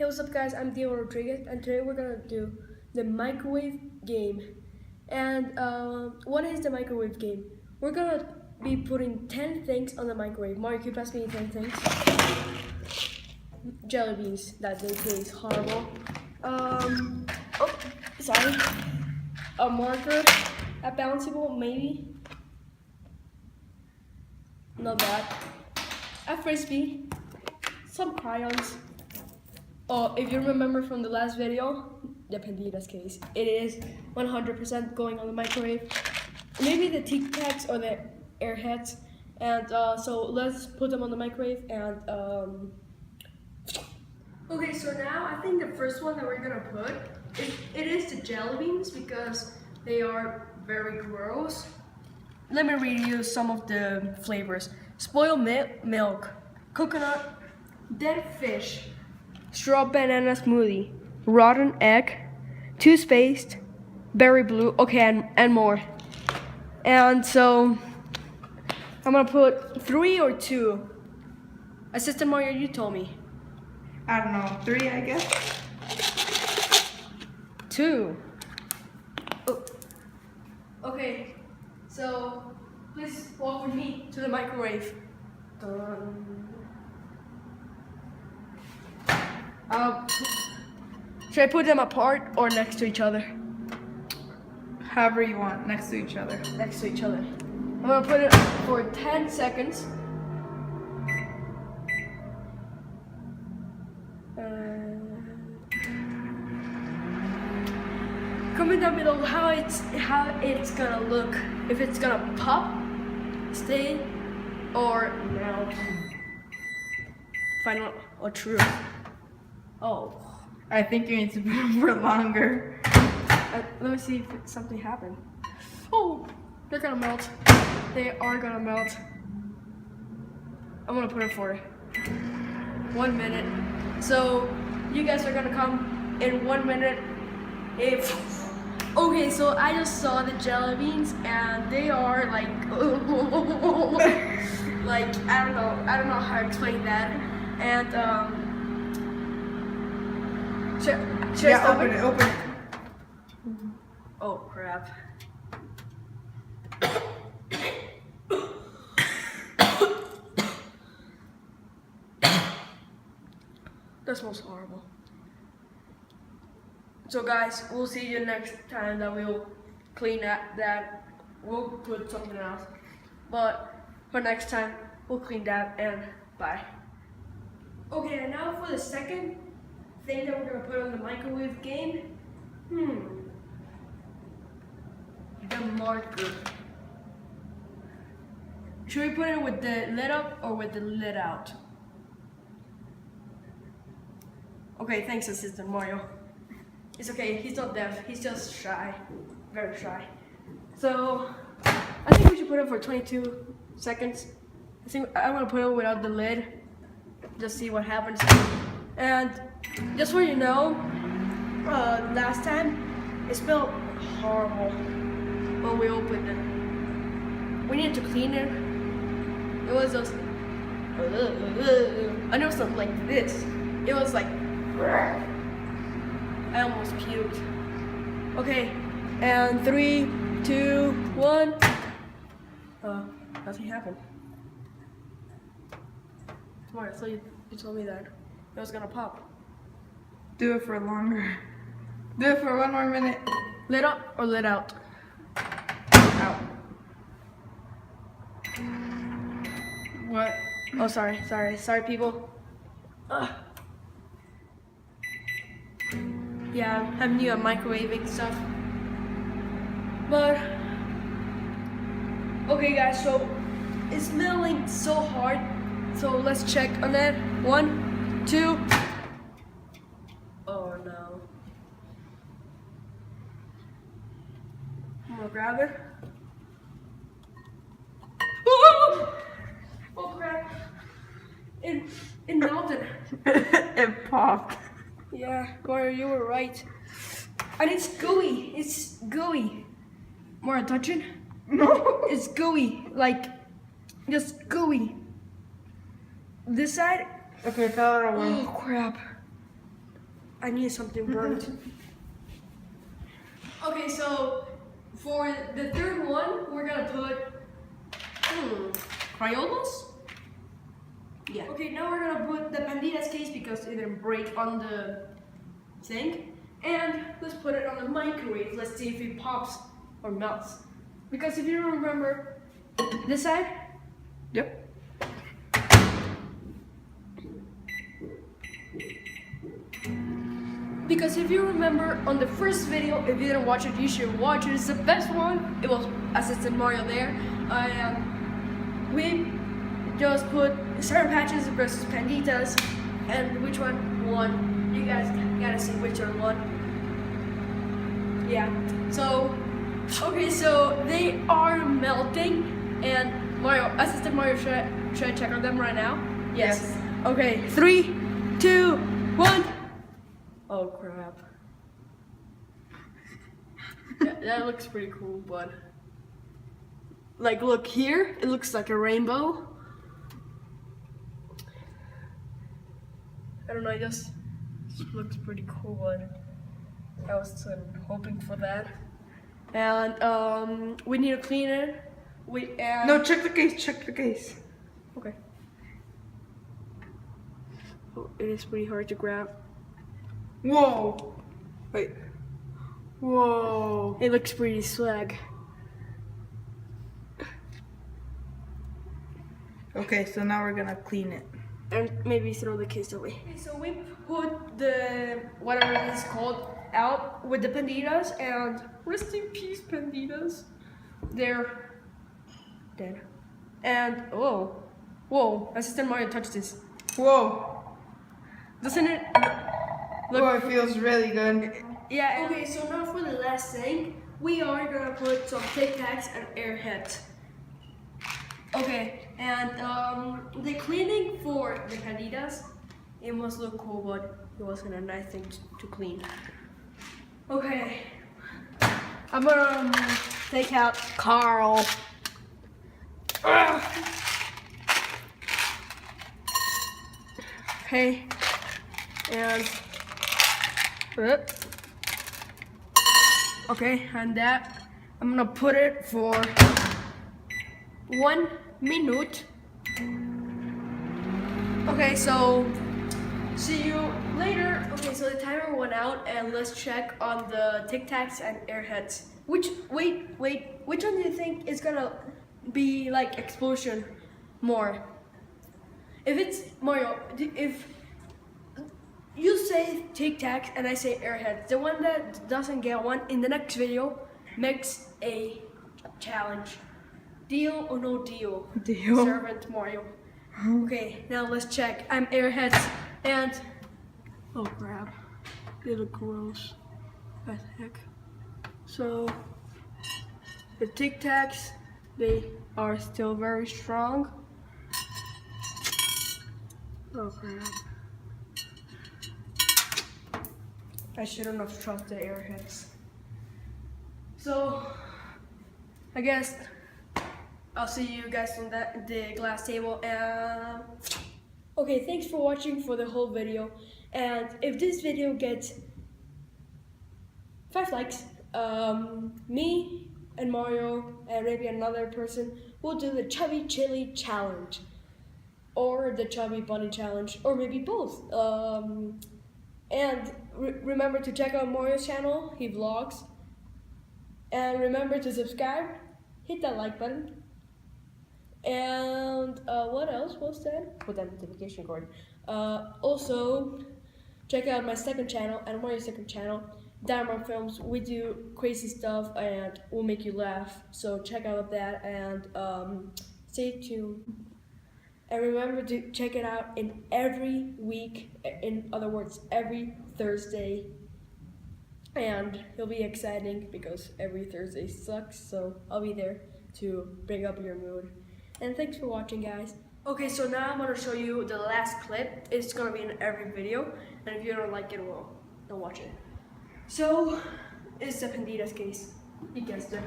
Hey, what's up guys, I'm Diego Rodriguez and today we're gonna do the microwave game. And what is the microwave game? We're gonna be putting 10 things on the microwave. Mario, can you pass me 10 things? Jelly beans, that they taste horrible. Oh, sorry. A marker, a bouncy ball, maybe. Not bad. A frisbee, some crayons. Oh, if you remember from the last video, the Panditas case, it is 100% going on the microwave. Maybe the Tic Tacs or the Airheads. And so let's put them on the microwave and okay, so now I think the first one that we're gonna put, it is the jelly beans because they are very gross. Let me read you some of the flavors. Spoiled milk, coconut, dead fish, straw banana smoothie, rotten egg, toothpaste, berry blue, okay, and more. And so I'm gonna put 3 or 2. Assistant Mario, you told me. I don't know, 3 I guess. 2. Oh. Okay, so please walk with me to the microwave. Should I put them apart or next to each other? However you want, next to each other. Next to each other. I'm gonna put it for 10 seconds. Comment down below how it's gonna look. If it's gonna pop, stay, or melt. Final or true. Oh. I think you need to put them for longer. Let me see if something happened. Oh, they're gonna melt. They are gonna melt. I'm gonna put it for 1 minute. So you guys are gonna come in 1 minute. Okay, so I just saw the jelly beans and they are like like I don't know how to explain that. And should I stop open it, open it. Oh crap. That smells horrible. So guys, we'll see you next time that we'll clean that. We'll put something else. But for next time, we'll clean that and bye. Okay, and now for the second thing that we're gonna put on the microwave game. The marker. Should we put it with the lid up or with the lid out? Okay, thanks Assistant Mario. It's okay, he's not deaf, he's just shy. Very shy. So, I think we should put it for 22 seconds. I think I want to put it without the lid. Just see what happens. And just so you know, last time it smelled horrible when we opened it. We needed to clean it. It was just, I know something like this. It was like, I almost puked. Okay, and 3, 2, 1. Nothing happened. Tomorrow, so you told me that it was gonna pop. Do it for longer. Do it for 1 more minute. Lid up or lid out? Out. What? Oh, sorry people. Yeah, I'm new at microwaving stuff. But, okay guys, so it's smelling so hard. So let's check on that. 1, 2. Oh no. I'm gonna grab it. Oh crap. It melted. It popped. Yeah, Mario, you were right. And it's gooey. It's gooey. Mario, touch it? No. It's gooey. Like, just gooey. This side? Okay, throw it away. Oh, crap. I need something burnt. Okay, so for the third one, we're gonna put Crayolas. Yeah. Okay, now we're gonna put the Panditas case because it didn't break on the thing, and let's put it on the microwave. Let's see if it pops or melts. Because if you don't remember, this side. Yep. Because if you remember on the first video, if you didn't watch it, you should watch it. It's the best one. It was Assistant Mario there. We just put Sour Patches versus Panditas, and which one won. You guys gotta see which one won. Yeah. So, okay, so they are melting, and Assistant Mario, should I check on them right now? Yes. Okay, 3, 2, 1. Oh crap. That looks pretty cool, but like look here, it looks like a rainbow. I don't know, it just looks pretty cool, and I was hoping for that. And we need to clean it. No, check the case. Okay. Oh, it is pretty hard to grab. Whoa. Wait. Whoa. It looks pretty swag. Okay, so now we're gonna clean it. And maybe throw the case away. Okay, so we put the, whatever it is called, out with the Panditas, and rest in peace, Panditas. They're dead. And, whoa, Assistant Mario touched this. Whoa. Doesn't it look? Oh, it feels really good. Yeah, okay, so now for the last thing, we are gonna put some Tic Tacs and Airheads. Okay, and the cleaning for the Panditas, it must look cool, but it wasn't a nice thing to clean. Okay, I'm gonna take out Carl. Okay, and okay, and that I'm gonna put it for 1 minute. Okay, so see you later. Okay, so the timer went out, and let's check on the Tic Tacs and Airheads. Which one do you think is gonna be like explosion more? If it's Mario, if you say Tic Tacs and I say Airheads, the one that doesn't get one in the next video makes a challenge. Deal or no deal? Deal. Servant Mario. Okay, now let's check. I'm Airheads, and oh crap, they look gross. What the heck? So the Tic Tacs, they are still very strong. Oh crap. I shouldn't have trusted the Airheads. So I guess I'll see you guys on the glass table. And okay, thanks for watching for the whole video. And if this video gets 5 likes, me and Mario and maybe another person will do the Chubby Chili Challenge, or the Chubby Bunny Challenge, or maybe both. And remember to check out Mario's channel, he vlogs. And remember to subscribe, hit that like button. And what else was that? Put that notification cord. Also, check out my second channel and Mario's second channel, Diamond Films. We do crazy stuff and we'll make you laugh. So check out that, and stay tuned. And remember to check it out in every week, in other words, every Thursday. And it'll be exciting because every Thursday sucks, so I'll be there to bring up your mood. And thanks for watching, guys. Okay, so now I'm gonna show you the last clip. It's gonna be in every video, and if you don't like it, well, don't watch it. So, it's the Panditas case. You guessed it.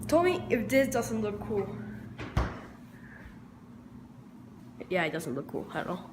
Tell me if this doesn't look cool. Yeah, it doesn't look cool at all.